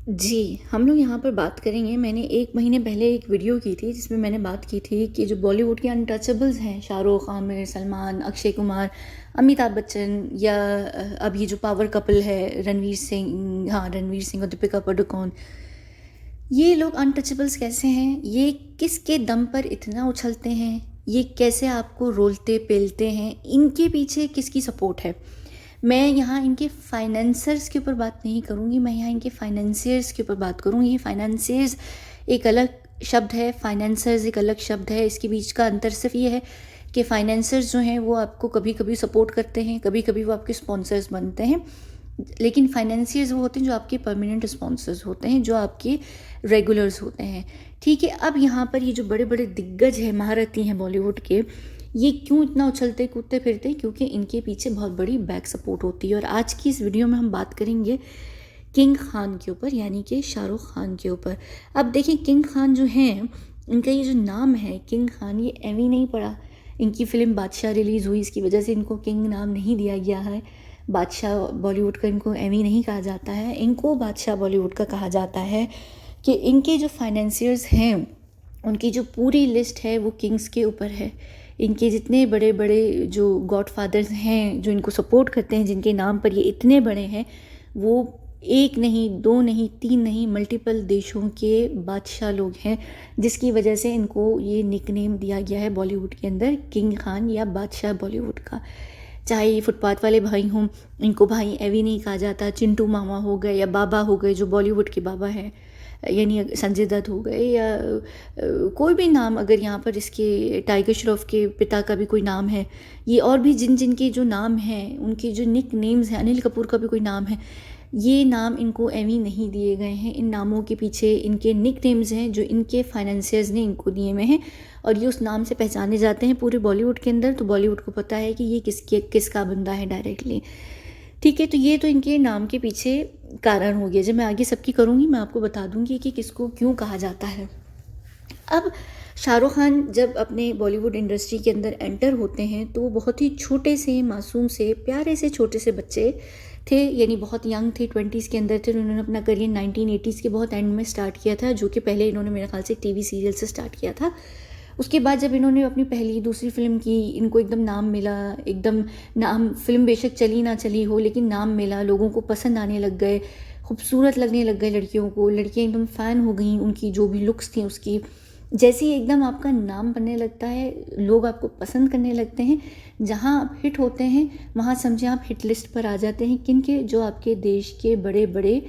जी, हम लोग यहाँ पर बात करेंगे। मैंने 1 महीने पहले एक वीडियो की थी जिसमें मैंने बात की थी कि जो बॉलीवुड के अनटचेबल्स हैं शाहरुख, आमिर, सलमान, अक्षय कुमार, अमिताभ बच्चन या अब ये जो पावर कपल है रणवीर सिंह और दीपिका पादुकोण, ये लोग अनटचेबल्स कैसे हैं? ये किसके दम पर इतना उछलते हैं? ये कैसे आपको रोलते-पेलते हैं? इनके पीछे किसकी सपोर्ट है? मैं यहाँ इनके फाइनेंसर्स के ऊपर बात नहीं करूँगी, मैं यहाँ इनके फाइनेंसियर्स के ऊपर बात करूँगी। फाइनेंसियर्स एक अलग शब्द है, फाइनेंसर्स एक अलग शब्द है। इसके बीच का अंतर सिर्फ ये है कि फाइनेंसर्स जो हैं वो आपको कभी-कभी सपोर्ट करते हैं, कभी-कभी वो आपके स्पॉन्सर्स बनते हैं। लेकिन फाइनेंसियर्स वो होते हैं जो आपके परमानेंट स्पॉन्सर्स होते हैं, जो आपके रेगुलर्स होते हैं। ठीक है, अब यहाँ पर ये जो बड़े-बड़े दिग्गज हैं, महारथी हैं बॉलीवुड के, ये क्यों इतना उछलते कूदते फिरते? क्योंकि इनके पीछे बहुत बड़ी बैक सपोर्ट होती है। और आज की इस वीडियो में हम बात करेंगे किंग खान के ऊपर, यानी कि शाहरुख खान के ऊपर। अब देखिए, किंग खान जो हैं, इनका ये जो नाम है किंग खान, ये एवी नहीं पड़ा। इनकी फ़िल्म बादशाह रिलीज़ हुई, इसकी वजह से इनको किंग नाम नहीं दिया गया है। बादशाह बॉलीवुड का इनको एवी नहीं कहा जाता है, इनको बादशाह बॉलीवुड का कहा जाता है। कि इनके जो फाइनेंसियर्स हैं, उनकी जो पूरी लिस्ट है वो किंग्स के ऊपर है। इनके जितने बड़े बड़े जो गॉडफादर्स हैं, जो इनको सपोर्ट करते हैं, जिनके नाम पर ये इतने बड़े हैं, वो एक नहीं, दो नहीं, तीन नहीं, मल्टीपल देशों के बादशाह लोग हैं, जिसकी वजह से इनको ये निकनेम दिया गया है बॉलीवुड के अंदर, किंग खान या बादशाह बॉलीवुड का। चाहे ये फुटपाथ वाले भाई हों, इनको भाई एवी नहीं कहा जाता। चिंटू मामा हो गए या बाबा हो गए, जो बॉलीवुड के बाबा हैं, यानी संजय दत्त हो गए, या कोई भी नाम अगर यहाँ पर इसके टाइगर श्रॉफ के पिता का भी कोई नाम है, ये और भी जिन जिन के जो नाम हैं, उनके जो निक नेम्स हैं, अनिल कपूर का भी कोई नाम है, ये नाम इनको एवी नहीं दिए गए हैं। इन नामों के पीछे इनके निक नेम्स हैं जो इनके फाइनेंसियर्स ने इनको दिए हुए हैं, और ये उस नाम से पहचाने जाते हैं पूरे बॉलीवुड के अंदर। तो बॉलीवुड को पता है कि ये किसका बंदा है डायरेक्टली। ठीक है, तो ये तो इनके नाम के पीछे कारण हो गया। जब मैं आगे सबकी करूँगी, मैं आपको बता दूँगी कि किसको क्यों कहा जाता है। अब शाहरुख खान जब अपने बॉलीवुड इंडस्ट्री के अंदर एंटर होते हैं, तो वो बहुत ही छोटे से, मासूम से, प्यारे से छोटे से बच्चे थे, यानी बहुत यंग थे, 20s के अंदर थे। उन्होंने अपना करियर 1980s के बहुत एंड में स्टार्ट किया था, जो कि पहले इन्होंने मेरे ख्याल से टीवी सीरियल से स्टार्ट किया था। उसके बाद जब इन्होंने अपनी पहली दूसरी फ़िल्म की, इनको एकदम नाम मिला, एकदम नाम, फ़िल्म बेशक चली ना चली हो, लेकिन नाम मिला, लोगों को पसंद आने लग गए, खूबसूरत लगने लग गए लड़कियों को, लड़कियाँ एकदम फ़ैन हो गई उनकी, जो भी लुक्स थी उसकी। जैसे ही एकदम आपका नाम बनने लगता है, लोग आपको पसंद करने लगते हैं, जहाँ आप हिट होते हैं, वहाँ समझे आप हिट लिस्ट पर आ जाते हैं। किनके? जो आपके देश के बड़े बड़े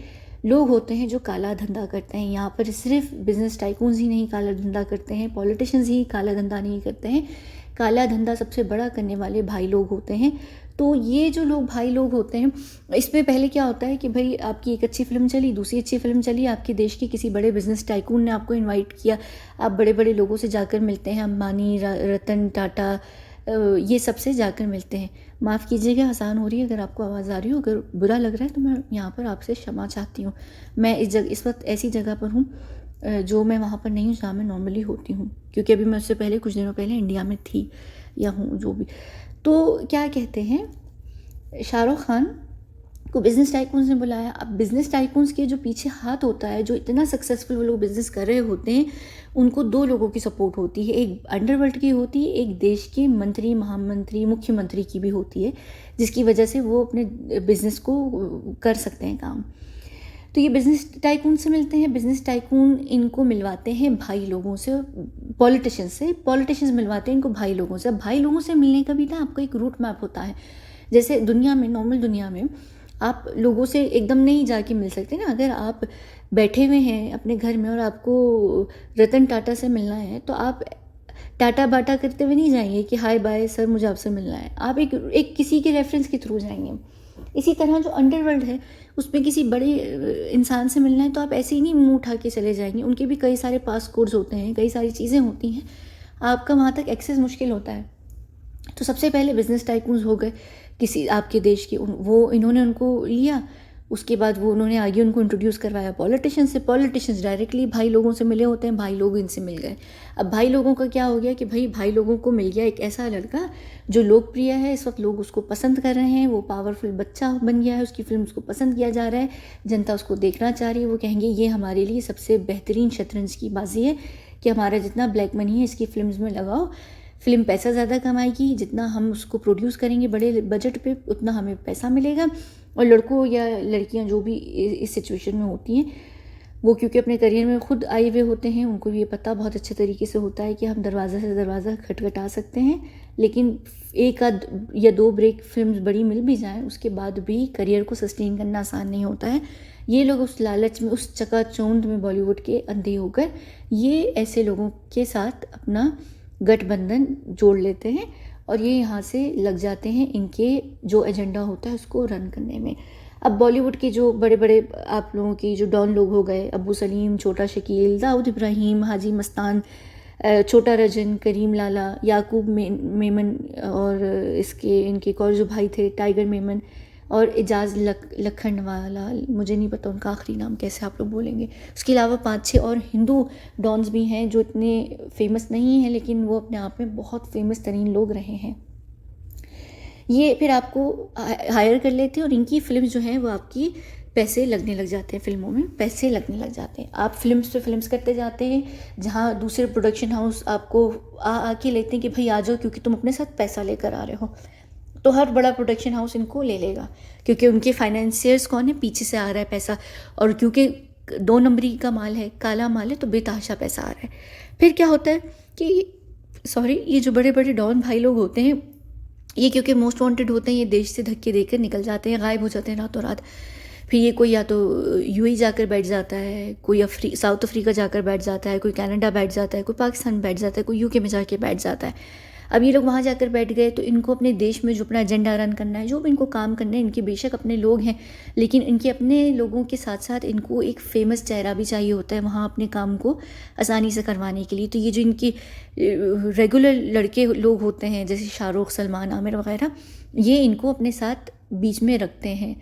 लोग होते हैं, जो काला धंधा करते हैं। यहाँ पर सिर्फ बिजनेस टाइकून्स ही नहीं काला धंधा करते हैं, पॉलिटिशियंस ही काला धंधा नहीं करते हैं, काला धंधा सबसे बड़ा करने वाले भाई लोग होते हैं। तो ये जो लोग भाई लोग होते हैं, इसमें पहले क्या होता है कि भाई आपकी एक अच्छी फ़िल्म चली, दूसरी अच्छी फ़िल्म चली, आपके देश के किसी बड़े बिजनेस टाइकून ने आपको इनवाइट किया, आप बड़े बड़े लोगों से जाकर मिलते हैं, अंबानी, रतन टाटा, ये सबसे जाकर मिलते हैं। माफ़ कीजिएगा, आसान हो रही है अगर आपको आवाज़ आ रही हो, अगर बुरा लग रहा है तो मैं यहाँ पर आपसे क्षमा चाहती हूँ। मैं इस वक्त ऐसी जगह पर हूँ जो मैं वहाँ पर नहीं हूँ जहाँ मैं नॉर्मली होती हूँ, क्योंकि अभी मैं उससे पहले कुछ दिनों पहले इंडिया में थी या हूँ, जो भी। तो क्या कहते हैं, शाहरुख खान को बिज़नेस टाइकून्स ने बुलाया। अब बिज़नेस टाइकून्स के जो पीछे हाथ होता है, जो इतना सक्सेसफुल वो लोग बिज़नेस कर रहे होते हैं, उनको दो लोगों की सपोर्ट होती है। एक अंडरवर्ल्ड की होती है, एक देश के मंत्री, महामंत्री, मुख्यमंत्री की भी होती है, जिसकी वजह से वो अपने बिज़नेस को कर सकते हैं काम। तो ये बिज़नेस टाइकून से मिलते हैं। बिज़नेस टाइकून इनको मिलवाते हैं भाई लोगों से, पॉलिटिशियंस मिलवाते हैं इनको भाई लोगों से। अब भाई लोगों से मिलने का भी ना आपका एक रूट मैप होता है। जैसे दुनिया में, नॉर्मल दुनिया में, आप लोगों से एकदम नहीं जाके मिल सकते ना। अगर आप बैठे हुए हैं अपने घर में और आपको रतन टाटा से मिलना है, तो आप टाटा बाटा करते हुए नहीं जाएंगे कि हाय बाय सर, मुझे आपसे मिलना है। आप एक किसी के रेफरेंस के थ्रू जाएंगे। इसी तरह जो अंडरवर्ल्ड है, उसमें किसी बड़े इंसान से मिलना है, तो आप ऐसे ही नहीं मुंह उठा के चले जाएंगे। उनके भी कई सारे पास कोड्स होते हैं, कई सारी चीज़ें होती हैं, आपका वहाँ तक एक्सेस मुश्किल होता है। तो सबसे पहले बिजनेस टाइकून्स हो गए किसी आपके देश के, वो इन्होंने उनको लिया, उसके बाद वो उन्होंने आगे उनको इंट्रोड्यूस करवाया पॉलिटिशियन से, पॉलिटिशियंस डायरेक्टली भाई लोगों से मिले होते हैं, भाई लोग इनसे मिल गए। अब भाई लोगों का क्या हो गया कि भाई लोगों को मिल गया एक ऐसा लड़का जो लोकप्रिय है, इस वक्त लोग उसको पसंद कर रहे हैं, वो पावरफुल बच्चा बन गया है, उसकी फिल्म को पसंद किया जा रहा है, जनता उसको देखना चाह रही है। वो कहेंगे ये हमारे लिए सबसे बेहतरीन शतरंज की बाजी है कि हमारा जितना ब्लैक मनी है इसकी फिल्म्स में लगाओ, फिल्म पैसा ज़्यादा कमाएगी, जितना हम उसको प्रोड्यूस करेंगे बड़े बजट पे उतना हमें पैसा मिलेगा। और लड़कों या लड़कियां जो भी इस सिचुएशन में होती हैं, वो क्योंकि अपने करियर में खुद आए हुए होते हैं, उनको ये पता बहुत अच्छे तरीके से होता है कि हम दरवाज़ा से दरवाज़ा खटखटा सकते हैं, लेकिन एक आध या दो ब्रेक फिल्म्स बड़ी मिल भी जाएं उसके बाद भी करियर को सस्टेन करना आसान नहीं होता है। ये लोग उस लालच में, उस चकाचौंध में बॉलीवुड के अंधे होकर ये ऐसे लोगों के साथ अपना गठबंधन जोड़ लेते हैं और ये यहाँ से लग जाते हैं इनके जो एजेंडा होता है उसको रन करने में। अब बॉलीवुड के जो बड़े बड़े आप लोगों की जो डॉन लोग हो गए, अब्बू सलीम, छोटा शकील, दाऊद इब्राहिम, हाजी मस्तान, छोटा रजन, करीम लाला, याकूब मेमन और इनके एक और जो भाई थे टाइगर मेमन और एजाज लखनवाला, मुझे नहीं पता उनका आखिरी नाम कैसे आप लोग बोलेंगे। उसके अलावा 5-6 और हिंदू डॉन्स भी हैं जो इतने फेमस नहीं हैं लेकिन वो अपने आप में बहुत फेमस तरीन लोग रहे हैं। ये फिर आपको हायर कर लेते हैं और इनकी फिल्म जो है वो आपकी पैसे लगने लग जाते हैं, फिल्मों में पैसे लगने लग जाते हैं। आप फिल्म्स पे फिल्म्स करते जाते हैं जहाँ दूसरे प्रोडक्शन हाउस आपको आके लेते हैं कि भाई आ जाओ क्योंकि तुम अपने साथ पैसा लेकर आ रहे हो, तो हर बड़ा प्रोडक्शन हाउस इनको ले लेगा क्योंकि उनके फाइनेंसियर्स कौन है, पीछे से आ रहा है पैसा, और क्योंकि 2 नंबरी का माल है, काला माल है, तो बेतहाशा पैसा आ रहा है। फिर क्या होता है कि ये जो बड़े बड़े डॉन भाई लोग होते हैं, ये क्योंकि मोस्ट वांटेड होते हैं, ये देश से धक्के देकर निकल जाते हैं, गायब हो जाते हैं रातों रात। फिर ये कोई या तो यूएई जाकर बैठ जाता है, कोई साउथ अफ्रीका जाकर बैठ जाता है, कोई कनाडा बैठ जाता है, कोई पाकिस्तान बैठ जाता है, कोई यूके में जाके बैठ जाता है। अब ये लोग वहाँ जाकर बैठ गए तो इनको अपने देश में जो अपना एजेंडा रन करना है, जो भी इनको काम करना है, इनके बेशक अपने लोग हैं लेकिन इनके अपने लोगों के साथ साथ इनको एक फेमस चेहरा भी चाहिए होता है वहाँ अपने काम को आसानी से करवाने के लिए। तो ये जो इनकी रेगुलर लड़के लोग होते हैं जैसे शाहरुख, सलमान, आमिर वगैरह, ये इनको अपने साथ बीच में रखते हैं।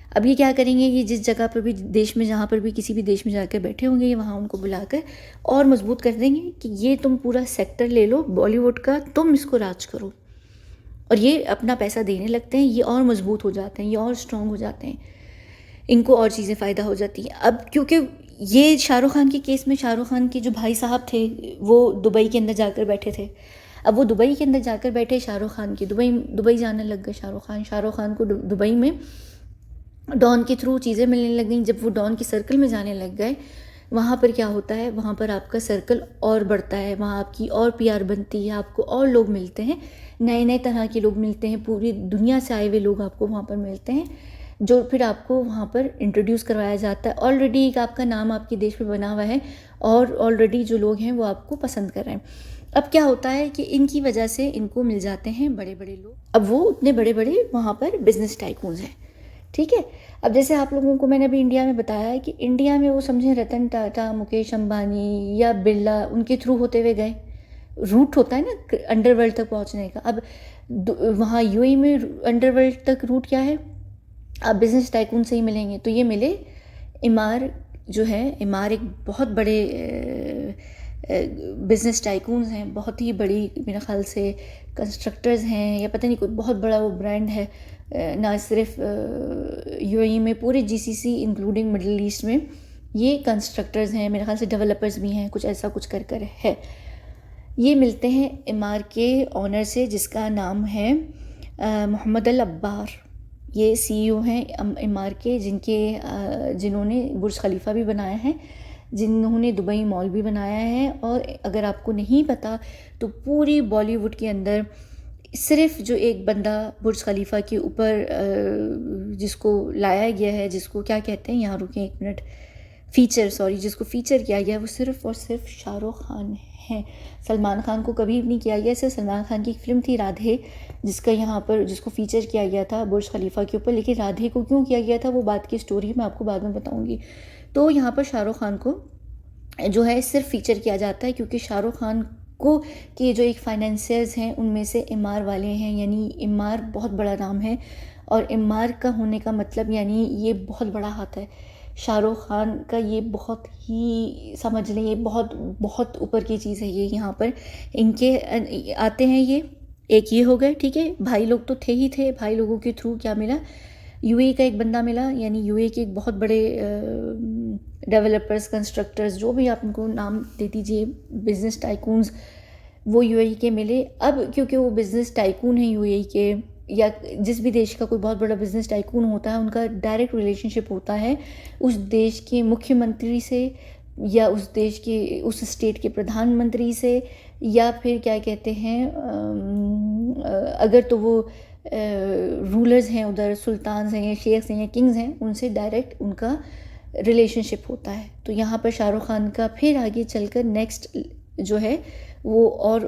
अब ये क्या करेंगे, ये जिस जगह पर भी देश में, जहाँ पर भी किसी भी देश में जाकर बैठे होंगे, ये वहाँ उनको बुलाकर और मजबूत कर देंगे कि ये तुम पूरा सेक्टर ले लो बॉलीवुड का, तुम इसको राज करो। और ये अपना पैसा देने लगते हैं, ये और मजबूत हो जाते हैं, ये और स्ट्रॉन्ग हो जाते हैं, इनको और चीज़ें फ़ायदा हो जाती हैं। अब क्योंकि ये शाहरुख खान के केस में, शाहरुख खान के जो भाई साहब थे वो दुबई के अंदर जाकर बैठे थे। अब वो दुबई के अंदर जाकर बैठे शाहरुख खान की, दुबई जाने लग गए शाहरुख खान को दुबई में डॉन के थ्रू चीज़ें मिलने लग गई। जब वो डॉन के सर्कल में जाने लग गए, वहाँ पर क्या होता है, वहाँ पर आपका सर्कल और बढ़ता है, वहाँ आपकी और पीआर बनती है, आपको और लोग मिलते हैं, नए नए तरह के लोग मिलते हैं, पूरी दुनिया से आए हुए लोग आपको वहाँ पर मिलते हैं, जो फिर आपको वहाँ पर इंट्रोड्यूस करवाया जाता है। ऑलरेडी एक आपका नाम आपके देश में बना हुआ है और ऑलरेडी जो लोग हैं वो आपको पसंद कर रहे हैं। अब क्या होता है कि इनकी वजह से इनको मिल जाते हैं बड़े बड़े लोग, अब वो उतने बड़े बड़े वहाँ पर बिजनेस टाइकून्स हैं, ठीक है। अब जैसे आप लोगों को मैंने अभी इंडिया में बताया है कि इंडिया में वो समझें रतन टाटा, मुकेश अंबानी या बिरला, उनके थ्रू होते हुए गए, रूट होता है ना अंडरवर्ल्ड तक पहुंचने का। अब वहाँ यूएई में अंडरवर्ल्ड तक रूट क्या है, आप बिजनेस टाइकून से ही मिलेंगे। तो ये मिले इमार, जो है इमार एक बहुत बड़े बिजनेस टाइकून्स हैं, बहुत ही बड़ी, मेरे ख्याल से कंस्ट्रक्टर्स हैं या पता नहीं, कोई बहुत बड़ा वो ब्रांड है, ना सिर्फ यूएई में, पूरे जीसीसी इंक्लूडिंग मिडिल ईस्ट में ये कंस्ट्रक्टर्स हैं, मेरे ख्याल से डेवलपर्स भी हैं, कुछ ऐसा कुछ कर है। ये मिलते हैं इमार के ऑनर से जिसका नाम है मोहम्मद अल अब्बार। ये सीईओ हैं इमार के, जिन्होंने बुर्ज खलीफा भी बनाया है, जिन्होंने दुबई मॉल भी बनाया है। और अगर आपको नहीं पता तो पूरी बॉलीवुड के अंदर सिर्फ जो एक बंदा बुर्ज खलीफा के ऊपर जिसको लाया गया है, जिसको क्या कहते हैं, यहाँ रुकें एक मिनट, जिसको फीचर किया गया है, वो सिर्फ और सिर्फ शाहरुख खान हैं। सलमान खान को कभी नहीं किया गया। सिर्फ सलमान खान की एक फिल्म थी राधे, जिसको फीचर किया गया था बुर्ज खलीफा के ऊपर, लेकिन राधे को क्यों किया गया था वो बात की स्टोरी मैं आपको बाद में बताऊंगी। तो यहाँ पर शाहरुख खान को जो है सिर्फ फीचर किया जाता है क्योंकि शाहरुख खान को के जो एक फाइनेंसियर्स हैं उनमें से इमार वाले हैं, यानी इमार बहुत बड़ा नाम है और एमआर का होने का मतलब यानी ये बहुत बड़ा हाथ है। शाहरुख खान का ये बहुत ही समझ लें, ये बहुत बहुत ऊपर की चीज़ है ये। यहाँ पर इनके आते हैं ये, एक ये हो गए, ठीक है। भाई लोग तो थे ही थे, भाई लोगों के थ्रू क्या मिला, यूएई का एक बंदा मिला, यानी यूएई के एक बहुत बड़े डेवलपर्स, कंस्ट्रक्टर्स, जो भी आप उनको नाम दे दीजिए, बिजनेस टाइकून्स, वो यूएई के मिले। अब क्योंकि वो बिजनेस टाइकून है यूएई के, या जिस भी देश का कोई बहुत बड़ा बिजनेस टाइकून होता है, उनका डायरेक्ट रिलेशनशिप होता है उस देश के मुख्यमंत्री से, या उस देश के, उस स्टेट के प्रधानमंत्री से, या फिर क्या कहते हैं, अगर तो वो रूलर्स हैं उधर, सुल्तान हैं या शेख्स हैं या किंग्स हैं, उनसे डायरेक्ट उनका रिलेशनशिप होता है। तो यहाँ पर शाहरुख खान का फिर आगे चलकर नेक्स्ट जो है वो और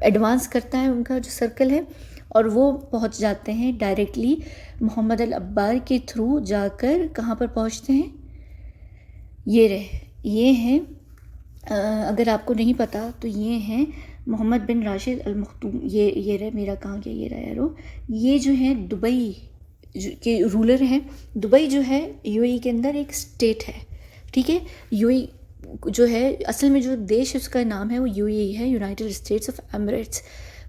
एडवांस करता है उनका जो सर्कल है, और वो पहुँच जाते हैं डायरेक्टली मोहम्मद अल अब्बार के थ्रू जाकर कहाँ पर पहुँचते हैं, ये रहे, ये हैं, अगर आपको नहीं पता तो ये हैं मोहम्मद बिन राशिद अल मखदूम। ये रहे, मेरा कहाँ गया, ये रहा यारो, ये जो है दुबई के रूलर हैं। दुबई जो है यूएई के अंदर एक स्टेट है, ठीक है। यूएई जो है असल में जो देश उसका नाम है वो यूएई है, यूनाइटेड स्टेट्स ऑफ एमिरेट्स।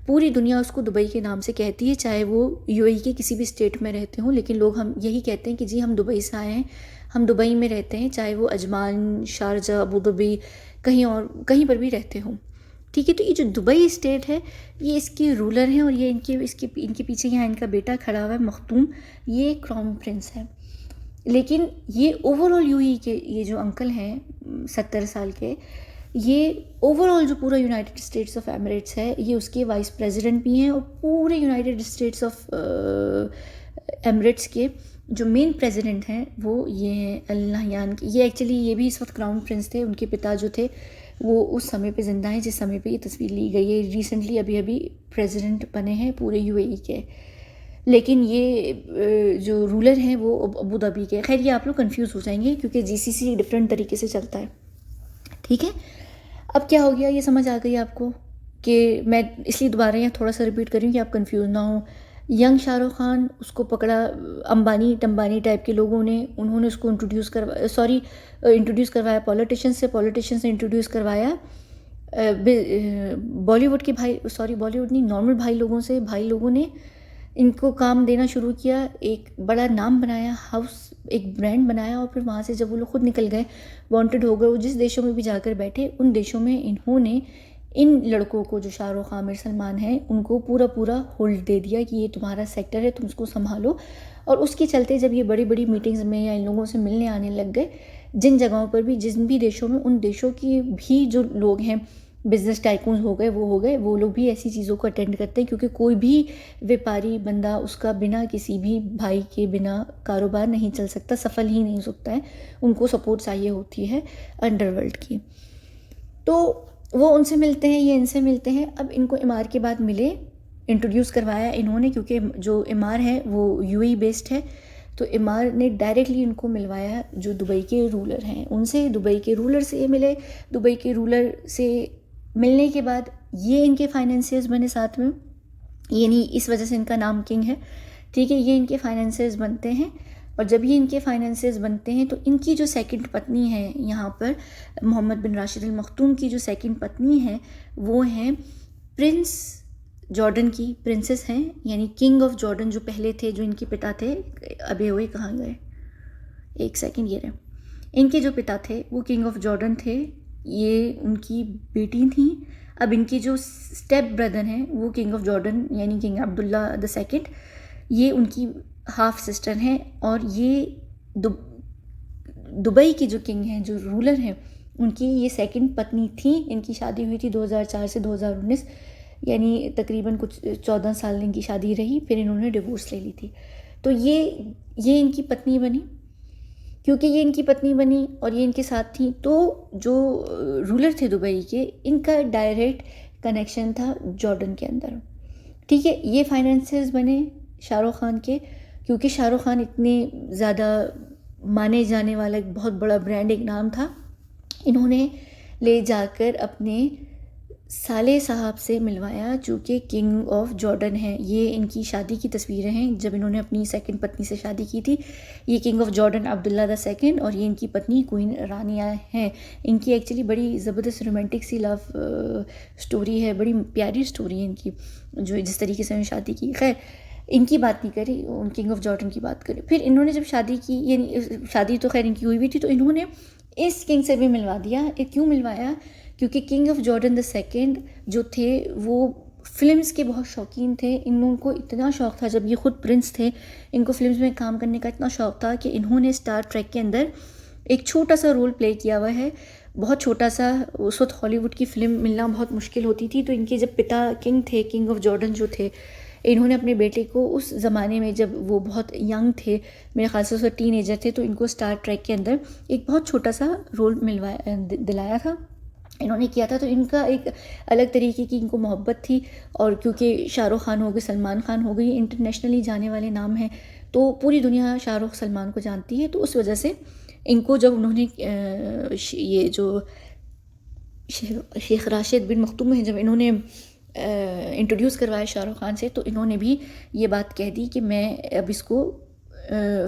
पूरी दुनिया उसको दुबई के नाम से कहती है, चाहे वो यूएई के किसी भी स्टेट में रहते हों, लेकिन लोग हम यही कहते हैं कि जी हम दुबई से आए हैं, हम दुबई में रहते हैं, चाहे वो अजमान, शारजा, अबू धाबी, कहीं और कहीं पर भी रहते हों, ठीक है। तो ये जो दुबई स्टेट है, ये इसके रूलर हैं, और ये इनके पीछे यहाँ इनका बेटा खड़ा हुआ है मखदूम, ये क्राउन प्रिंस है। लेकिन ये ओवरऑल यूएई के ये जो अंकल हैं 70 साल के, ये ओवरऑल जो पूरा यूनाइटेड स्टेट्स ऑफ एमिरेट्स है, ये उसके वाइस प्रेसिडेंट भी हैं, और पूरे यूनाइटेड स्टेट्स ऑफ एमिरेट्स के जो मेन प्रेसिडेंट हैं वो ये हैं अल नहयान के। ये एक्चुअली ये भी इस वक्त क्राउन प्रिंस थे, उनके पिता जो थे वो उस समय पे ज़िंदा हैं जिस समय पे ये तस्वीर ली गई है। रिसेंटली अभी प्रेसिडेंट बने हैं पूरे यूएई के। लेकिन ये जो रूलर हैं वो अबू धाबी के। खैर ये आप लोग कंफ्यूज हो जाएंगे क्योंकि जीसीसी डिफरेंट तरीके से चलता है, ठीक है। अब क्या हो गया, ये समझ आ गई आपको कि मैं इसलिए दोबारा यहाँ थोड़ा सा रिपीट कर रही हूँ कि आप कंफ्यूज ना हो। यंग शाहरुख खान, उसको पकड़ा अंबानी टम्बानी टाइप के लोगों ने, उन्होंने उसको इंट्रोड्यूस करवाया पॉलिटिशियन से इंट्रोड्यूस करवाया बॉलीवुड के भाई, बॉलीवुड नहीं, नॉर्मल भाई लोगों ने इनको काम देना शुरू किया, एक बड़ा नाम बनाया, हाउस एक ब्रांड बनाया, और फिर वहाँ से जब वो लोग खुद निकल गए, वांटेड हो गए, वो जिस देशों में भी जाकर बैठे, उन देशों में इन्होंने इन लड़कों को जो शाहरुख, आमिर, सलमान हैं, उनको पूरा होल्ड दे दिया कि ये तुम्हारा सेक्टर है, तुम उसको संभालो। और उसके चलते जब ये बड़ी बड़ी मीटिंग्स में या इन लोगों से मिलने आने लग गए, जिन जगहों पर भी, जिन भी देशों में, उन देशों की भी जो लोग हैं, बिजनेस टाइकून हो गए, वो लोग भी ऐसी चीज़ों को अटेंड करते हैं, क्योंकि कोई भी व्यापारी बंदा उसका बिना किसी भी भाई के बिना कारोबार नहीं चल सकता, सफल ही नहीं हो सकता है, उनको सपोर्ट चाहिए होती है अंडरवर्ल्ड की। तो वो उनसे मिलते हैं, ये इनसे मिलते हैं। अब इनको एमआर के बाद मिले, इंट्रोड्यूस करवाया इन्होंने, क्योंकि जो एमआर है वो यूएई बेस्ड है, तो एमआर ने डायरेक्टली इनको मिलवाया जो दुबई के रूलर हैं उनसे। दुबई के रूलर से ये मिले, दुबई के रूलर से मिलने के बाद ये इनके फाइनेंसियर्स बने साथ में, ये नहीं इस वजह से इनका नाम किंग है, ठीक है। ये इनके फाइनेंसियर्स बनते हैं, और जब ये इनके फाइनेंसियर्स बनते हैं तो इनकी जो सेकंड पत्नी है यहाँ पर, मोहम्मद बिन राशिद अल मखदूम की जो सेकंड पत्नी है, वो हैं प्रिंस जॉर्डन की प्रिंसेस हैं, यानी किंग ऑफ जॉर्डन जो पहले थे, जो इनके पिता थे। अबे हुए कहाँ गए, एक सेकंड, ये रहे, इनके जो पिता थे वो किंग ऑफ जॉर्डन थे, ये उनकी बेटी थी। अब इनके जो स्टेप ब्रदर हैं वो किंग ऑफ जॉर्डन यानी किंग अब्दुल्ला द सेकंड, ये उनकी हाफ सिस्टर हैं। और ये दुबई के जो किंग हैं, जो रूलर हैं, उनकी ये सेकंड पत्नी थी। इनकी शादी हुई थी 2004 से 2019, यानी तकरीबन कुछ 14 साल इनकी शादी रही, फिर इन्होंने डिवोर्स ले ली थी। तो ये इनकी पत्नी बनी। क्योंकि ये इनकी पत्नी बनी और ये इनके साथ थी, तो जो रूलर थे दुबई के, इनका डायरेक्ट कनेक्शन था जॉर्डन के अंदर, ठीक है। ये फाइनेंसर्स बने शाहरुख खान के, क्योंकि शाहरुख खान इतने ज़्यादा माने जाने वाला एक बहुत बड़ा ब्रांड, एक नाम था। इन्होंने ले जाकर अपने साले साहब से मिलवाया जो कि किंग ऑफ जॉर्डन है। ये इनकी शादी की तस्वीरें हैं जब इन्होंने अपनी सेकंड पत्नी से शादी की थी। ये king of Jordan Abdullah the second और ये इनकी पत्नी क्वीन रानिया हैं। इनकी एक्चुअली बड़ी ज़बरदस्त रोमांटिक सी लव स्टोरी है, बड़ी प्यारी स्टोरी है इनकी, जो जिस तरीके से उन्होंने शादी की। खैर इनकी बात नहीं करी, उन किंग ऑफ जॉर्डन की बात करी। फिर इन्होंने जब शादी की, यानी शादी तो खैर इनकी हुई भी थी, तो इन्होंने इस किंग से भी मिलवा दिया। क्यों मिलवाया? क्योंकि king of Jordan the second जो थे वो फ़िल्म्स के बहुत शौकीन थे। इनको इतना शौक़ था, जब ये ख़ुद प्रिंस थे, इनको फ़िल्म्स में काम करने का इतना शौक़ था कि इन्होंने स्टार ट्रेक के अंदर एक छोटा सा रोल प्ले किया हुआ है, बहुत छोटा सा। उस वक्त हॉलीवुड की फ़िल्म मिलना बहुत मुश्किल होती थी, तो इनके जब पिता किंग थे, किंग ऑफ जॉर्डन जो थे, इन्होंने अपने बेटे को उस ज़माने में जब वो बहुत यंग थे, मेरे ख्याल से उस वक्त टीनेजर थे, तो इनको स्टार ट्रेक के अंदर एक बहुत छोटा सा रोल दिलाया था, इन्होंने किया था। तो इनका एक अलग तरीके की इनको मोहब्बत थी। और क्योंकि शाहरुख खान हो गए, सलमान खान हो गई, इंटरनेशनली जाने वाले नाम हैं, तो पूरी दुनिया शाहरुख सलमान को जानती है। तो उस वजह से इनको जब उन्होंने ये जो शेख राशिद बिन मखदूम हैं, जब इन्होंने इंट्रोड्यूस करवाया शाहरुख खान से, तो इन्होंने भी ये बात कह दी कि मैं अब इसको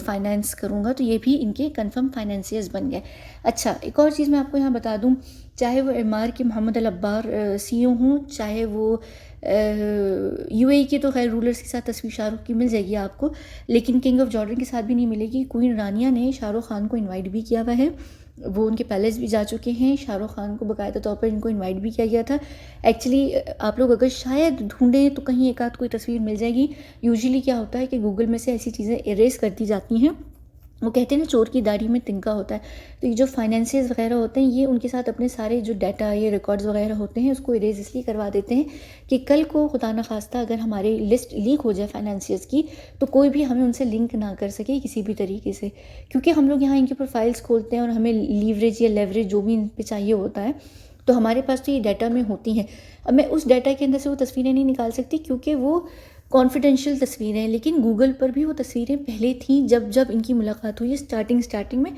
फाइनेंस करूँगा। तो ये भी इनके कंफर्म फाइनेंसियर्स बन गए। अच्छा, एक और चीज़ मैं आपको यहाँ बता दूँ, चाहे वो एमआर के मोहम्मद अल अब्बार सीईओ हों, चाहे वो यूएई के, तो खैर रूलर्स के साथ तस्वीर शाहरुख की मिल जाएगी आपको, लेकिन किंग ऑफ जॉर्डन के साथ भी नहीं मिलेगी। क्वीन रानिया ने शाहरुख खान को इनवाइट भी किया हुआ है, वो उनके पैलेस भी जा चुके हैं। शाहरुख खान को बाकायदा तौर पर इनको इनवाइट भी किया गया था। एक्चुअली आप लोग अगर शायद ढूंढें तो कहीं एक आध कोई तस्वीर मिल जाएगी। यूजुअली क्या होता है कि गूगल में से ऐसी चीज़ें इरेज कर दी जाती हैं। वो कहते हैं ना, चोर की दाढ़ी में तिनका होता है। तो ये जो फाइनेंसियर्स वगैरह होते हैं, ये उनके साथ अपने सारे जो डाटा, ये रिकॉर्ड्स वगैरह होते हैं, उसको इरेज इसलिए करवा देते हैं कि कल को खुदा न खास्ता अगर हमारी लिस्ट लीक हो जाए फाइनेंसियर्स की, तो कोई भी हमें उनसे लिंक ना कर सके किसी भी तरीके से। क्योंकि हम लोग यहाँ इनके प्रोफाइल्स खोलते हैं और हमें लीवरेज या लेवरेज जो भी इन पर चाहिए होता है, तो हमारे पास तो ये डाटा में होती हैं। अब मैं उस डाटा के अंदर से वो तस्वीरें नहीं निकाल सकती, क्योंकि वो कॉन्फिडेंशियल तस्वीरें हैं। लेकिन गूगल पर भी वो तस्वीरें पहले थी, जब इनकी मुलाकात हुई स्टार्टिंग में,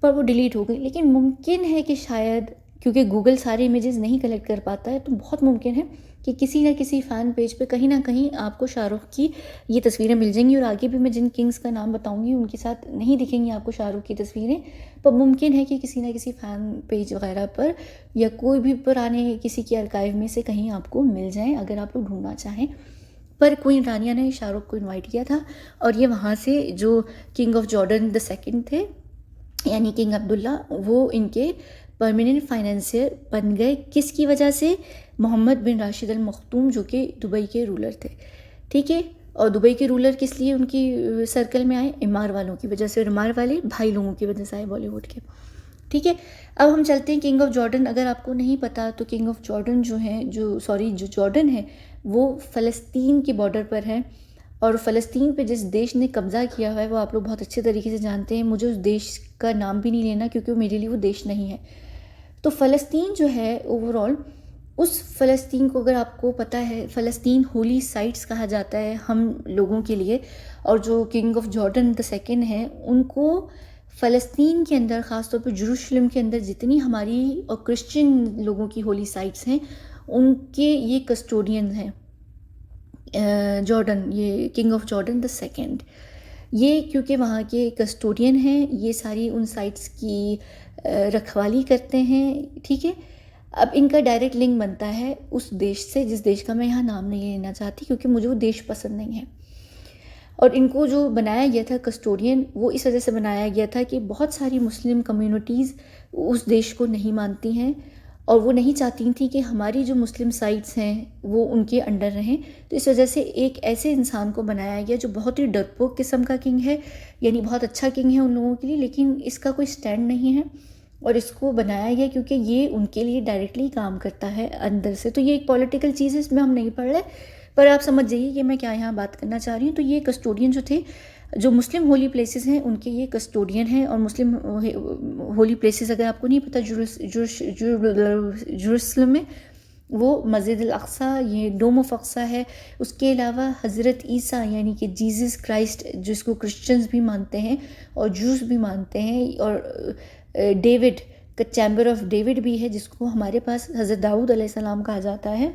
पर वो डिलीट हो गई। लेकिन मुमकिन है कि शायद, क्योंकि गूगल सारे इमेजेस नहीं कलेक्ट कर पाता है, तो बहुत मुमकिन है कि किसी न किसी फ़ैन पेज पे कहीं ना कहीं आपको शाहरुख की ये तस्वीरें मिल जाएंगी। और आगे भी मैं जिन किंग्स का नाम बताऊंगी उनके साथ नहीं दिखेंगी आपको शाहरुख की तस्वीरें, पर मुमकिन है कि किसी न किसी फ़ैन पेज वगैरह पर या कोई भी पुराने किसी के आर्काइव में से कहीं आपको मिल जाएँ, अगर आप लोग ढूंढना चाहें। पर क्वीन रानिया ने शाहरुख को इनवाइट किया था, और ये वहाँ से जो king of Jordan the second थे, यानी किंग अब्दुल्ला, वो इनके परमानेंट फाइनेंसियर बन गए। किसकी वजह से? मोहम्मद बिन राशिद अल मखदूम, जो कि दुबई के रूलर थे। ठीक है, और दुबई के रूलर किस लिए उनकी सर्कल में आए? एमआर वालों की वजह से। और एमआर वाले भाई लोगों की वजह से आए, बॉलीवुड के। ठीक है, अब हम चलते हैं किंग ऑफ जॉर्डन। अगर आपको नहीं पता तो किंग ऑफ जॉर्डन जो जॉर्डन है, वो फ़लस्तीन के बॉर्डर पर है। और फ़लस्तीन पे जिस देश ने कब्ज़ा किया हुआ है, वो आप लोग बहुत अच्छे तरीके से जानते हैं। मुझे उस देश का नाम भी नहीं लेना, क्योंकि वो मेरे लिए वो देश नहीं है। तो फ़लस्तीन जो है ओवरऑल, उस फ़लस्तीन को अगर आपको पता है, फ़लस्तीन होली साइट्स कहा जाता है हम लोगों के लिए। और जो king of Jordan the second है, उनको फ़लस्तीन के अंदर, ख़ासतौर पर यरूशलेम के अंदर जितनी हमारी और क्रिश्चियन लोगों की होली साइट्स हैं, उनके ये कस्टोडियन हैं। जॉर्डन, ये king of Jordan the second, ये क्योंकि वहाँ के कस्टोडियन हैं, ये सारी उन साइट्स की रखवाली करते हैं। ठीक है, अब इनका डायरेक्ट लिंक बनता है उस देश से, जिस देश का मैं यहाँ नाम नहीं लेना चाहती, क्योंकि मुझे वो देश पसंद नहीं है। और इनको जो बनाया गया था कस्टोडियन, वो इस वजह से बनाया गया था कि बहुत सारी मुस्लिम कम्युनिटीज़ उस देश को नहीं मानती हैं, और वो नहीं चाहती थी कि हमारी जो मुस्लिम साइट्स हैं वो उनके अंडर रहें। तो इस वजह से एक ऐसे इंसान को बनाया गया जो बहुत ही डरपोक किस्म का किंग है, यानी बहुत अच्छा किंग है उन लोगों के लिए, लेकिन इसका कोई स्टैंड नहीं है। और इसको बनाया गया क्योंकि ये उनके लिए डायरेक्टली काम करता है अंदर से। तो ये एक पॉलिटिकल चीज़ है, इसमें हम नहीं पढ़ रहे, पर आप समझ जाइए कि मैं क्या यहाँ बात करना चाह रही हूँ। तो ये कस्टोडियन जो थे, जो मुस्लिम होली प्लेसेस हैं, उनके ये कस्टोडियन हैं। और मुस्लिम होली प्लेसेस अगर आपको नहीं पता, जेरूसलम में वो मस्जिद अल अक्सा, ये डोम ऑफ अक्सा है। उसके अलावा हज़रत ईसा यानी कि जीसस क्राइस्ट, जिसको क्रिश्चियंस भी मानते हैं और जूस भी मानते हैं, और डेविड चैम्बर ऑफ डेविड भी है, जिसको हमारे पास हज़रत दाऊद अलैहिस्सलाम कहा जाता है।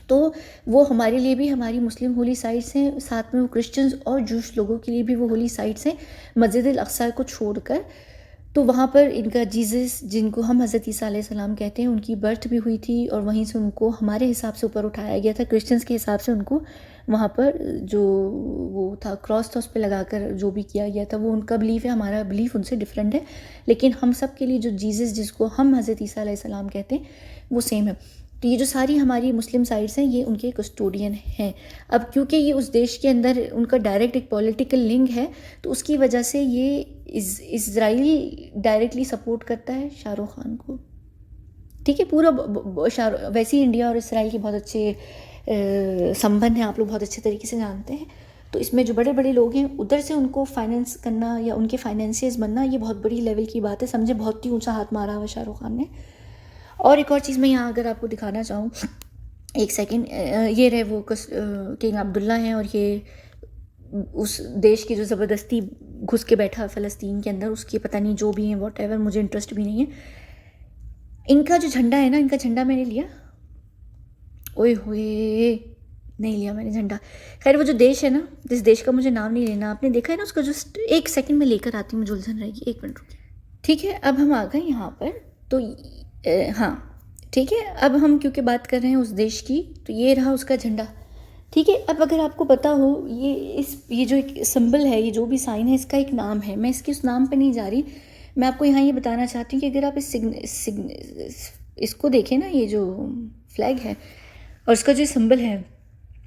तो वो हमारे लिए भी हमारी मुस्लिम होली साइट्स हैं, साथ में वो क्रिश्चियंस और जूश लोगों के लिए भी वो होली साइट्स हैं, मस्जिद अल अक्सा को छोड़कर। तो वहाँ पर इनका जीसस, जिनको हम हज़रत ईसा अलैहिस्सलाम कहते हैं, उनकी बर्थ भी हुई थी और वहीं से उनको हमारे हिसाब से ऊपर उठाया गया था। क्रिश्चियंस के हिसाब से उनको वहाँ पर जो वो था क्रॉस था, उस पर लगाकर जो भी किया गया था, वो उनका बिलीफ है, हमारा बिलीफ उनसे डिफरेंट है। लेकिन हम सब के लिए जो जीसस, जिसको हम हज़रत ईसा अलैहिस्सलाम कहते हैं, वो सेम है। तो ये जो सारी हमारी मुस्लिम साइट्स हैं, ये उनके कस्टोडियन हैं। अब क्योंकि ये उस देश के अंदर उनका डायरेक्ट एक पॉलिटिकल लिंक है, तो उसकी वजह से ये इज़राइली डायरेक्टली सपोर्ट करता है शाहरुख खान को। ठीक है, पूरा वैसे ही इंडिया और इसराइल के बहुत अच्छे संबंध हैं, आप लोग बहुत अच्छे तरीके से जानते हैं। तो इसमें जो बड़े बड़े लोग हैं, उधर से उनको फाइनेंस करना या उनके फाइनेंसियर्स बनना, ये बहुत बड़ी लेवल की बात है। समझे, बहुत ही ऊंचा हाथ मारा हुआ शाहरुख खान ने। और एक और चीज़ मैं यहाँ अगर आपको दिखाना चाहूँ, एक सेकेंड, ये रहे वो किंग अब्दुल्ला हैं, और ये उस देश की जो ज़बरदस्ती घुस के बैठा फ़लस्तीन के अंदर, उसकी पता नहीं जो भी हैं, वॉट एवर, मुझे इंटरेस्ट भी नहीं है। इनका जो झंडा है ना, इनका झंडा मैंने लिया, ओए होए, नहीं लिया मैंने झंडा। खैर, वो जो देश है ना, जिस देश का मुझे नाम नहीं लेना, आपने देखा है ना उसका, जो एक सेकंड में लेकर आती हूँ, मुझे उलझन रहेगी, 1 मिनट रुकिए। ठीक है, अब हम आ गए यहाँ पर। तो हाँ ठीक है, अब हम क्योंकि बात कर रहे हैं उस देश की, तो ये रहा उसका झंडा। ठीक है, अब अगर आपको पता हो, ये जो एक सिंबल है, ये जो भी साइन है, इसका एक नाम है। मैं इसके उस नाम पे नहीं जा रही, मैं आपको यहाँ ये बताना चाहती हूँ कि अगर आप इसको देखें ना, ये जो फ्लैग है और इसका जो सिंबल है,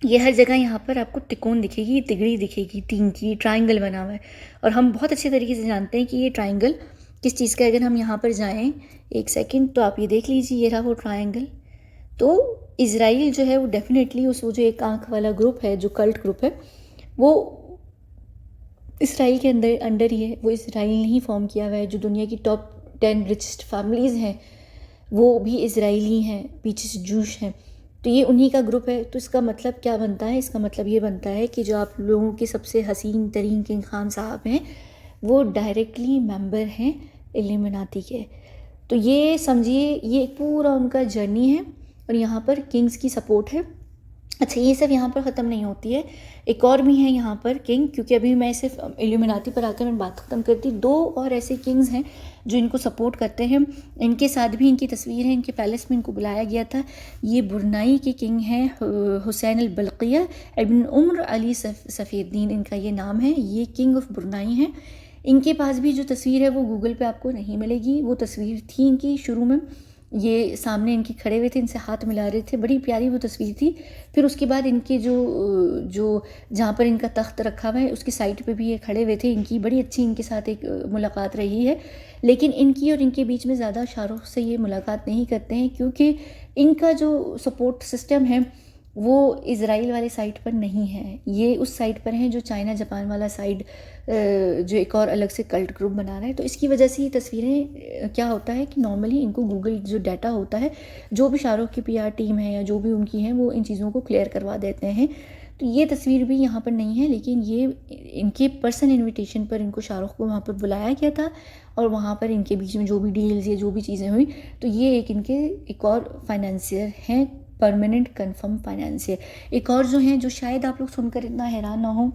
ये हर जगह यहाँ पर आपको तिकोन दिखेगी, तिगड़ी दिखेगी, 3 की ट्राइंगल बना हुआ है। और हम बहुत अच्छे तरीके से जानते हैं कि ये ट्राइंगल किस चीज़ का है। अगर हम यहाँ पर जाएं 1 सेकंड, तो आप ये देख लीजिए, ये रहा वो ट्राइंगल। तो इज़राइल जो है वो डेफिनेटली वो जो एक आंख वाला ग्रुप है, जो कल्ट ग्रुप है, वो इसराइल के अंडर ही है। वो इसराइल ने ही फॉर्म किया हुआ है। जो दुनिया की टॉप 10 रिचेस्ट फैमिलीज़ हैं, वो भी इसराइली हैं, पीछे से जूश हैं। तो ये उन्हीं का ग्रुप है। तो इसका मतलब क्या बनता है? इसका मतलब ये बनता है कि जो आप लोगों के सबसे हसीन तरीन किंग खान साहब हैं, वो डायरेक्टली मेंबर हैं इल्यूमिनाती के। तो ये समझिए, ये पूरा उनका जर्नी है और यहाँ पर किंग्स की सपोर्ट है। अच्छा, ये सब यहाँ पर ख़त्म नहीं होती है, एक और भी है यहाँ पर किंग, क्योंकि अभी मैं सिर्फ इल्यूमिनाती पर आकर मैं बात ख़त्म करती। 2 और ऐसे किंग्स हैं जो इनको सपोर्ट करते हैं। इनके साथ भी इनकी तस्वीर है, इनके पैलेस में इनको बुलाया गया था। ये ब्रुनाई के किंग हैं, हुसैन अल बल्किया इब्न उम्र अली सफ़ीउद्दीन, इनका ये नाम है। ये किंग ऑफ ब्रुनाई हैं। इनके पास भी जो तस्वीर है वो गूगल पे आपको नहीं मिलेगी। वो तस्वीर थी इनकी शुरू में, ये सामने इनके खड़े हुए थे, इनसे हाथ मिला रहे थे, बड़ी प्यारी वो तस्वीर थी। फिर उसके बाद इनके जो जहाँ पर इनका तख्त रखा हुआ है, उसकी साइड पे भी ये खड़े हुए थे। इनकी बड़ी अच्छी इनके साथ एक मुलाकात रही है, लेकिन इनकी और इनके बीच में ज़्यादा शाहरुख से ये मुलाकात नहीं करते हैं, क्योंकि इनका जो सपोर्ट सिस्टम है वो इज़राइल वाले साइड पर नहीं है। ये उस साइड पर हैं जो चाइना जापान वाला साइड, जो एक और अलग से कल्ट ग्रुप बना रहा है। तो इसकी वजह से ये तस्वीरें, क्या होता है कि नॉर्मली इनको गूगल जो डाटा होता है, जो भी शाहरुख की PR टीम है या जो भी उनकी है, वो इन चीज़ों को क्लियर करवा देते हैं। तो ये तस्वीर भी यहाँ पर नहीं है, लेकिन ये इनके पर्सनल इन्विटेशन पर इनको शाहरुख को वहाँ पर बुलाया गया था, और वहाँ पर इनके बीच में जो भी डील्स या जो भी चीज़ें हुई, तो ये इनके एक और फाइनेंसियर हैं, परमानेंट कंफर्म फाइनेंसियर। एक और जो हैं, जो शायद आप लोग सुनकर इतना हैरान ना हो,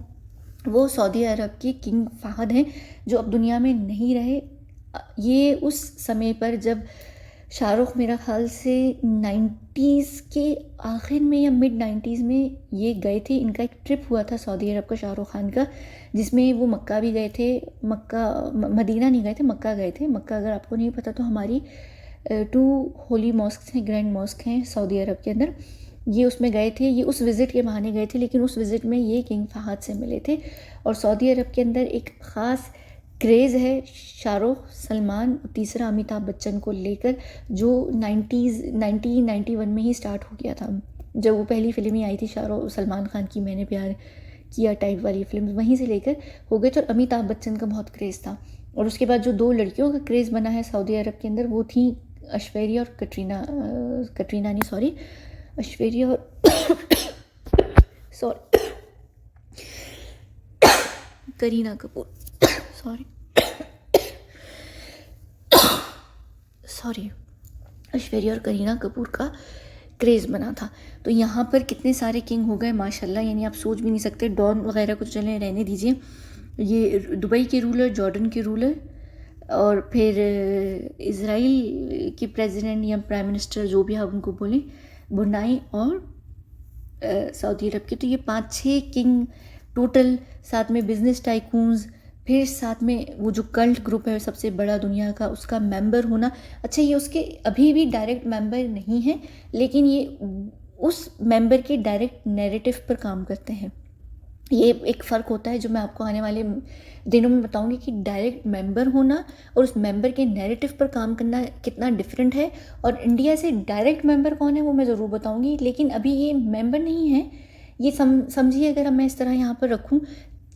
वो सऊदी अरब के किंग फहद हैं, जो अब दुनिया में नहीं रहे। ये उस समय पर जब शाहरुख मेरा ख्याल से 90s के आखिर में या मिड 90s में ये गए थे। इनका एक ट्रिप हुआ था सऊदी अरब का, शाहरुख खान का, जिसमें वो मक्का भी गए थे। मदीना नहीं गए थे, मक्का गए थे। मक्का अगर आपको नहीं पता तो हमारी 2 होली मॉस्क हैं, ग्रैंड मॉस्क हैं सऊदी अरब के अंदर। ये उसमें गए थे, ये उस विज़िट के बहाने गए थे, लेकिन उस विज़िट में ये किंग फहद से मिले थे। और सऊदी अरब के अंदर एक ख़ास क्रेज़ है शाहरुख, सलमान, तीसरा अमिताभ बच्चन को लेकर, जो 1991 में ही स्टार्ट हो गया था, जब वो पहली फिल्म ही आई थी शाहरुख सलमान खान की, मैंने प्यार किया टाइप वाली फिल्म, वहीं से लेकर हो गए थे। और अमिताभ बच्चन का बहुत क्रेज़ था। और उसके बाद जो 2 लड़कियों का क्रेज़ बना है सऊदी अरब के अंदर, वो थी ऐश्वर्या और कटरीना नहीं, सॉरी, ऐश्वर्या और sorry Kareena Kapoor, sorry. Sorry Aishwarya और करीना कपूर का क्रेज़ बना था। तो यहाँ पर कितने सारे किंग हो गए माशाल्लाह, यानी आप सोच भी नहीं सकते। डॉन वगैरह को चले रहने दीजिए, ये दुबई के रूलर, जॉर्डन के रूलर, और फिर इज़राइल के प्रेसिडेंट या प्राइम मिनिस्टर, जो भी आप उनको बोलें, ब्रुनाई और सऊदी अरब के। तो ये 5-6 किंग टोटल, साथ में बिजनेस टाइकून्स, फिर साथ में वो जो कल्ट ग्रुप है सबसे बड़ा दुनिया का, उसका मेंबर होना। अच्छा, ये उसके अभी भी डायरेक्ट मेंबर नहीं है, लेकिन ये उस मेंबर के डायरेक्ट नैरेटिव पर काम करते हैं। ये एक फ़र्क होता है जो मैं आपको आने वाले दिनों में बताऊंगी कि डायरेक्ट मेंबर होना और उस मेंबर के नैरेटिव पर काम करना कितना डिफरेंट है। और इंडिया से डायरेक्ट मेंबर कौन है वो मैं ज़रूर बताऊंगी, लेकिन अभी ये मेंबर नहीं है। ये समझिए, अगर मैं इस तरह यहाँ पर रखूँ,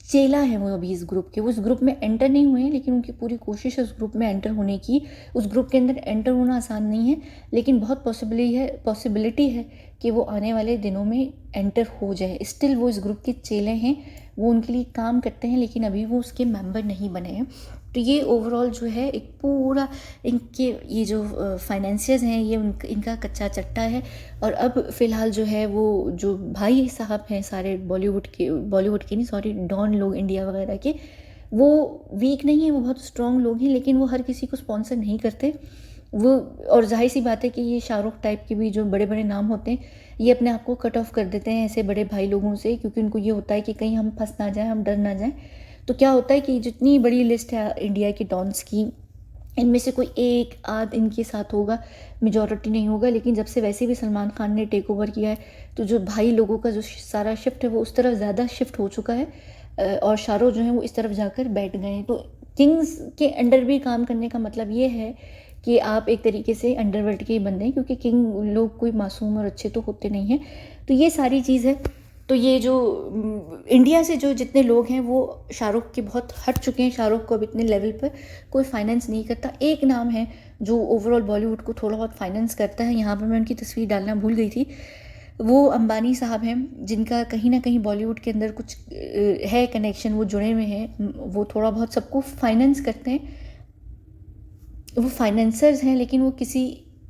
चेला है वो अभी इस ग्रुप के, वो उस ग्रुप में एंटर नहीं हुए हैं, लेकिन उनकी पूरी कोशिश है उस ग्रुप में एंटर होने की। उस ग्रुप के अंदर एंटर होना आसान नहीं है, लेकिन बहुत पॉसिबिलिटी है कि वो आने वाले दिनों में एंटर हो जाए। स्टिल वो इस ग्रुप के चेले हैं, वो उनके लिए काम करते हैं, लेकिन अभी वो उसके मेंबर नहीं बने हैं। तो ये ओवरऑल जो है एक पूरा इनके ये जो फाइनेंसियर्स हैं, ये इनका कच्चा चट्टा है। और अब फ़िलहाल जो है वो जो भाई साहब हैं सारे बॉलीवुड के नहीं, सॉरी, डॉन लोग इंडिया वगैरह के, वो वीक नहीं है, वो बहुत स्ट्रॉन्ग लोग हैं, लेकिन वो हर किसी को स्पॉन्सर नहीं करते वो। और जाहिर सी बात है कि ये शाहरुख टाइप के भी जो बड़े बड़े नाम होते हैं, ये अपने आप को कट ऑफ कर देते हैं ऐसे बड़े भाई लोगों से, क्योंकि उनको ये होता है कि कहीं हम फंस ना जाएं, हम डर ना जाएं। तो क्या होता है कि जितनी बड़ी लिस्ट है इंडिया के डॉन्स की, इनमें से कोई एक आध इनके साथ होगा, मेजॉरिटी नहीं होगा। लेकिन जब से वैसे भी सलमान खान ने टेक ओवर किया है, तो जो भाई लोगों का जो सारा शिफ्ट है वो उस तरफ ज़्यादा शिफ्ट हो चुका है, और शाहरुख जो है वो इस तरफ जाकर बैठ गए हैं। तो किंग्स के अंडर भी काम करने का मतलब ये है कि आप एक तरीके से अंडरवर्ल्ड के ही बंदे हैं, क्योंकि किंग लोग कोई मासूम और अच्छे तो होते नहीं हैं। तो ये सारी चीज़ है। तो ये जो इंडिया से जो जितने लोग हैं वो शाहरुख के बहुत हट चुके हैं। शाहरुख को अब इतने लेवल पर कोई फाइनेंस नहीं करता। एक नाम है जो ओवरऑल बॉलीवुड को थोड़ा बहुत फाइनेंस करता है, यहाँ पर मैं उनकी तस्वीर डालना भूल गई थी, वो अंबानी साहब हैं, जिनका कहीं ना कहीं बॉलीवुड के अंदर कुछ है कनेक्शन, वो जुड़े हुए हैं, वो थोड़ा बहुत सबको फाइनेंस करते हैं। वो फाइनेंसर्स हैं, लेकिन वो किसी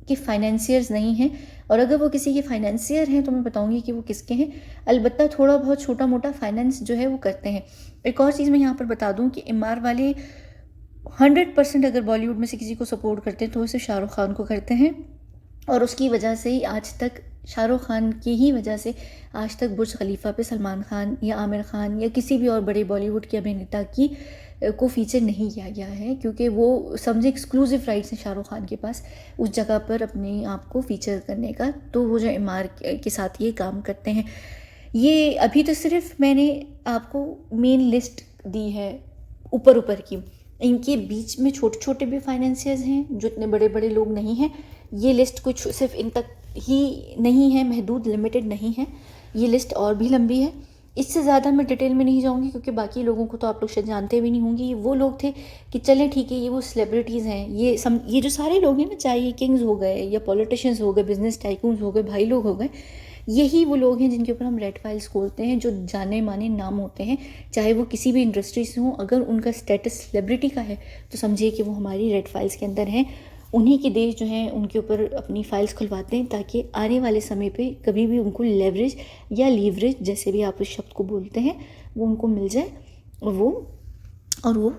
के फाइनेंसियर्स नहीं हैं। और अगर वो किसी के फाइनेंसियर हैं तो मैं बताऊंगी कि वो किसके हैं। अलबत्ता थोड़ा बहुत छोटा मोटा फाइनेंस जो है वो करते हैं। एक और चीज़ मैं यहाँ पर बता दूँ कि एमआर वाले 100% अगर बॉलीवुड में से किसी को सपोर्ट करते हैं तो वो सिर्फ शाहरुख खान को करते हैं। और उसकी वजह से ही आज तक, शाहरुख खान की ही वजह से आज तक बुर्ज खलीफा पे सलमान खान या आमिर खान या किसी भी और बड़े बॉलीवुड के अभिनेता की को फीचर नहीं किया गया है, क्योंकि वो समझे एक्सक्लूसिव राइट्स हैं शाहरुख खान के पास उस जगह पर अपने आप को फीचर करने का। तो वो जो एमआर के साथ ये काम करते हैं। ये अभी तो सिर्फ मैंने आपको मेन लिस्ट दी है ऊपर ऊपर की, इनके बीच में छोटे छोटे भी फाइनेंसियर्स हैं जो इतने बड़े बड़े लोग नहीं हैं। ये लिस्ट कुछ सिर्फ इन तक ही नहीं है, महदूद लिमिटेड नहीं है, ये लिस्ट और भी लंबी है। इससे ज़्यादा मैं डिटेल में नहीं जाऊंगी, क्योंकि बाकी लोगों को तो आप लोग शायद जानते भी नहीं होंगे। ये वो लोग थे कि चलें ठीक है, ये वो सेलिब्रिटीज़ हैं, ये जो सारे लोग हैं ना, चाहे ये किंग्स हो गए या पॉलिटिशियंस हो गए, बिजनेस टाइकून्स हो गए, भाई लोग हो गए, यही वो लोग हैं जिनके ऊपर हम रेड फाइल्स खोलते हैं, जो जाने माने नाम होते हैं, चाहे वो किसी भी इंडस्ट्री से हों। अगर उनका स्टेटस सेलिब्रिटी का है तो समझिए कि वो हमारी रेड फाइल्स के अंदर हैं। उन्हीं के देश जो हैं उनके ऊपर अपनी फाइल्स खुलवाते हैं, ताकि आने वाले समय पे कभी भी उनको लेवरेज या लीवरेज, जैसे भी आप उस शब्द को बोलते हैं, वो उनको मिल जाए और वो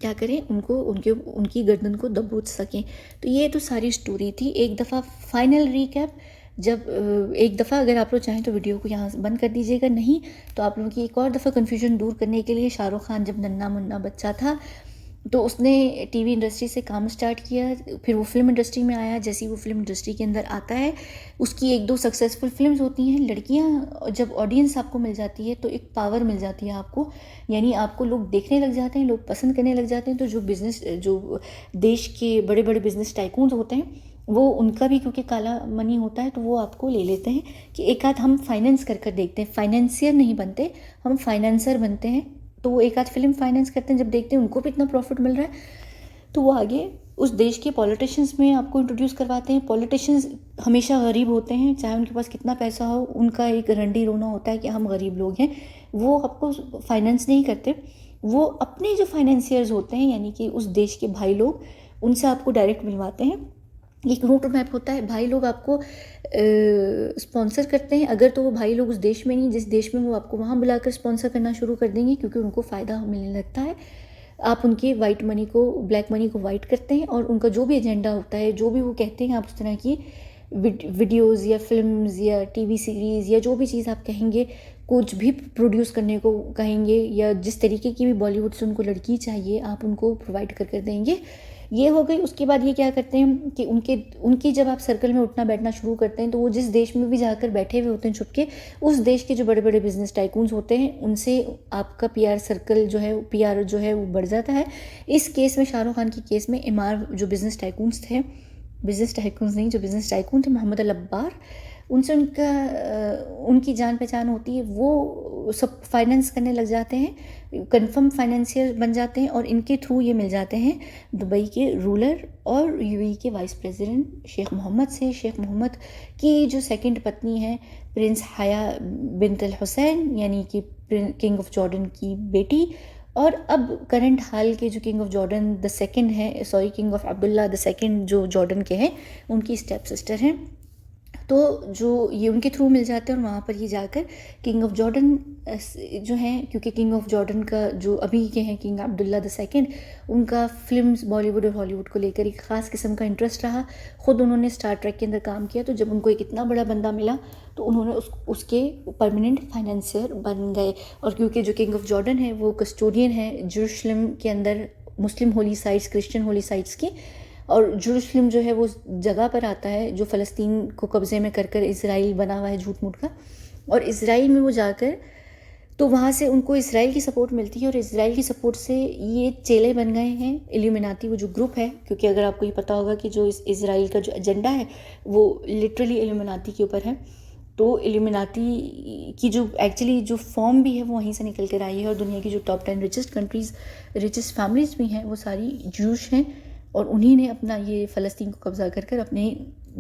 क्या करें, उनकी गर्दन को दबोच सकें। तो ये तो सारी स्टोरी थी। एक दफ़ा फाइनल रीकैप, जब एक दफ़ा अगर आप लोग चाहें तो वीडियो को यहाँ बंद कर दीजिएगा, नहीं तो आप लोगों की एक और दफ़ा कन्फ्यूजन दूर करने के लिए, शाहरुख खान जब नन्ना मुन्ना बच्चा था तो उसने टीवी इंडस्ट्री से काम स्टार्ट किया, फिर वो फिल्म इंडस्ट्री में आया। जैसे ही वो फिल्म इंडस्ट्री के अंदर आता है, उसकी 1-2 सक्सेसफुल फिल्म्स होती हैं। लड़कियां जब ऑडियंस आपको मिल जाती है तो एक पावर मिल जाती है आपको, यानी आपको लोग देखने लग जाते हैं, लोग पसंद करने लग जाते हैं। तो जो देश के बड़े बड़े बिजनेस टाइकून्स होते हैं, वो उनका भी क्योंकि काला मनी होता है, तो वो आपको ले लेते हैं कि एक आध हम फाइनेंस कर देखते हैं। फाइनेंसियर नहीं बनते, हम फाइनेंसर बनते हैं। तो वो एक आध फिल्म फाइनेंस करते हैं, जब देखते हैं उनको भी इतना प्रॉफिट मिल रहा है, तो वो आगे उस देश के पॉलिटिशियंस में आपको इंट्रोड्यूस करवाते हैं। पॉलिटिशियंस हमेशा गरीब होते हैं, चाहे उनके पास कितना पैसा हो, उनका एक रंडी रोना होता है कि हम गरीब लोग हैं। वो आपको फाइनेंस नहीं करते, वो अपने जो फाइनेंसियर्स होते हैं, यानी कि उस देश के भाई लोग, उनसे आपको डायरेक्ट मिलवाते हैं। एक रूट मैप होता है। भाई लोग आपको स्पॉन्सर करते हैं, अगर तो वो भाई लोग उस देश में नहीं जिस देश में, वो आपको वहाँ बुलाकर स्पॉन्सर करना शुरू कर देंगे, क्योंकि उनको फ़ायदा मिलने लगता है। आप उनके वाइट मनी को, ब्लैक मनी को वाइट करते हैं, और उनका जो भी एजेंडा होता है, जो भी वो कहते हैं, आप उस तरह की वीडियोज़ या फिल्म्स या टीवी सीरीज़ या जो भी चीज़ आप कहेंगे, कुछ भी प्रोड्यूस करने को कहेंगे, या जिस तरीके की भी बॉलीवुड से उनको लड़की चाहिए, आप उनको प्रोवाइड कर देंगे। ये हो गई। उसके बाद ये क्या करते हैं कि उनकी जब आप सर्कल में उठना बैठना शुरू करते हैं, तो वो जिस देश में भी जाकर बैठे हुए होते हैं छुप के, उस देश के जो बड़े बड़े बिजनेस टाइकून्स होते हैं, उनसे आपका पीआर सर्कल जो है, पीआर जो है वो बढ़ जाता है। इस केस में, शाहरुख खान की केस में, एमआर जो बिजनेस टाइकून्स थे, बिजनेस टाइकून्स नहीं, जो बिजनेस टाइकून थे, मोहम्मद अल अब्बार, उनसे उनकी जान पहचान होती है। वो सब फाइनेंस करने लग जाते हैं, कंफर्म फाइनेंसियर बन जाते हैं, और इनके थ्रू ये मिल जाते हैं दुबई के रूलर और यूएई के वाइस प्रेसिडेंट शेख मोहम्मद से। शेख मोहम्मद की जो सेकंड पत्नी है, प्रिंस हाया बिनत अल हुसैन, यानी कि किंग ऑफ जॉर्डन की बेटी, और अब करंट हाल के जो king of Jordan the second है, sorry, king of Abdullah the second जो जॉर्डन के हैं, उनकी स्टेप सिस्टर हैं। तो जो ये उनके थ्रू मिल जाते हैं, और वहाँ पर ये जाकर किंग ऑफ जॉर्डन जो हैं, क्योंकि किंग ऑफ जॉर्डन का जो अभी के हैं किंग अब्दुल्ला द सेकंड, उनका फिल्म्स बॉलीवुड और हॉलीवुड को लेकर एक ख़ास किस्म का इंटरेस्ट रहा। ख़ुद उन्होंने स्टार ट्रैक के अंदर काम किया, तो जब उनको एक इतना बड़ा बंदा मिला, तो उन्होंने उसके परमानेंट फाइनेंसियर बन गए। और क्योंकि जो किंग ऑफ जॉर्डन है वो कस्टोडियन है जेरूशलम के अंदर Muslim holy sites, Christian holy sites की, और जेरूशलम जो है वो जगह पर आता है जो फ़लस्तीन को कब्ज़े में कर इज़राइल बना हुआ है झूठ मूठ का। और इज़राइल में वो जाकर, तो वहाँ से उनको इज़राइल की सपोर्ट मिलती है, और इज़राइल की सपोर्ट से ये चेले बन गए हैं इल्यूमिनाती, वो जो ग्रुप है। क्योंकि अगर आपको ये पता होगा कि जो इज़राइल का जो एजेंडा है वो लिटरली इल्यूमिनाती के ऊपर है। तो इल्यूमिनाती की जो एक्चुअली जो फॉर्म भी है वो वहीं से निकल कर आई है, और दुनिया की जो top 10 richest countries, richest families भी हैं, वो सारी जूश हैं, और उन्हीं ने अपना ये फ़लस्तीन को कब्ज़ा कर अपने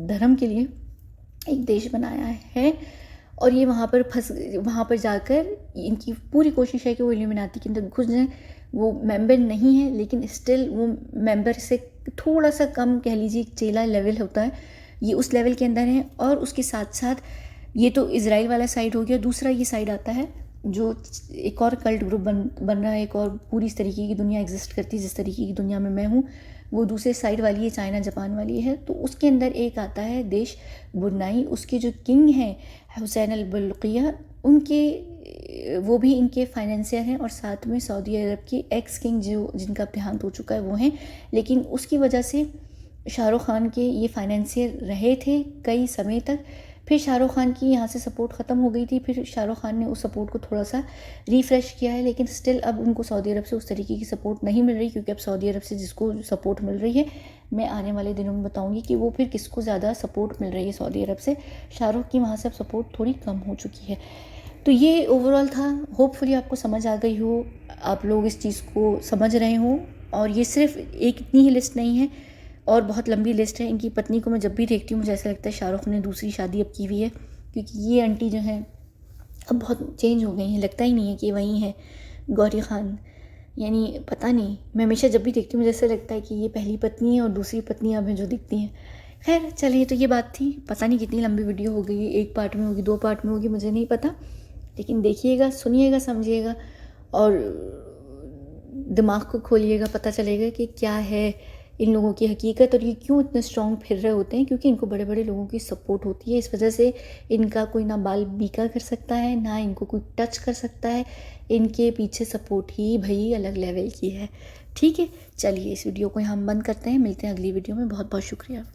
धर्म के लिए एक देश बनाया है। और ये वहाँ पर जाकर इनकी पूरी कोशिश है कि वो इल्यूमिनाती के अंदर घुस जाएं। वो मेंबर नहीं है, लेकिन स्टिल वो मेंबर से थोड़ा सा कम, कह लीजिए, चेला लेवल होता है, ये उस लेवल के अंदर है। और उसके साथ साथ ये तो इज़राइल वाला साइड हो गया। दूसरा ये साइड आता है जो एक और कल्ट ग्रुप बन रहा है, एक और पूरी इस तरीके की दुनिया एग्जिस्ट करती है जिस तरीके की दुनिया में मैं हूँ, वो दूसरे साइड वाली है, चाइना जापान वाली है। तो उसके अंदर एक आता है देश ब्रुनाई, उसके जो किंग हैं हुसैन अल बुल्किया, उनके वो भी इनके फाइनेंसियर हैं, और साथ में सऊदी अरब की एक्स किंग जो जिनका देहांत हो चुका है वो हैं। लेकिन उसकी वजह से शाहरुख खान के ये फाइनेंसियर रहे थे कई समय तक। फिर शाहरुख खान की यहाँ से सपोर्ट ख़त्म हो गई थी, फिर शाहरुख खान ने उस सपोर्ट को थोड़ा सा रिफ़्रेश किया है, लेकिन स्टिल अब उनको सऊदी अरब से उस तरीके की सपोर्ट नहीं मिल रही। क्योंकि अब सऊदी अरब से जिसको सपोर्ट मिल रही है, मैं आने वाले दिनों में बताऊंगी कि वो फिर किसको ज़्यादा सपोर्ट मिल रही है सऊदी अरब से। शाहरुख की वहाँ से अब सपोर्ट थोड़ी कम हो चुकी है। तो ये ओवरऑल था। होपफुली आपको समझ आ गई हो, आप लोग इस चीज़ को समझ रहे हो। और ये सिर्फ एक इतनी ही लिस्ट नहीं है, और बहुत लंबी लिस्ट है। इनकी पत्नी को मैं जब भी देखती हूँ मुझे ऐसा लगता है शाहरुख ने दूसरी शादी अब की हुई है, क्योंकि ये आंटी जो है अब बहुत चेंज हो गई हैं। लगता ही नहीं है कि वही है गौरी खान, यानी पता नहीं, मैं हमेशा जब भी देखती हूँ मुझे ऐसा लगता है कि ये पहली पत्नी है और दूसरी पत्नी अब है जो दिखती हैं। खैर चलिए, तो ये बात थी। पता नहीं कितनी लंबी वीडियो हो गई, एक पार्ट में होगी, 2 पार्ट में होगी, मुझे नहीं पता। लेकिन देखिएगा, सुनिएगा, समझिएगा, और दिमाग को खोलिएगा, पता चलेगा कि क्या है इन लोगों की हकीकत, और ये क्यों इतने स्ट्रॉन्ग फिर रहे होते हैं। क्योंकि इनको बड़े बड़े लोगों की सपोर्ट होती है। इस वजह से इनका कोई ना बाल बीका कर सकता है, ना इनको कोई टच कर सकता है। इनके पीछे सपोर्ट ही भाई अलग लेवल की है। ठीक है, चलिए इस वीडियो को यहाँ हम बंद करते हैं। मिलते हैं अगली वीडियो में। बहुत बहुत शुक्रिया।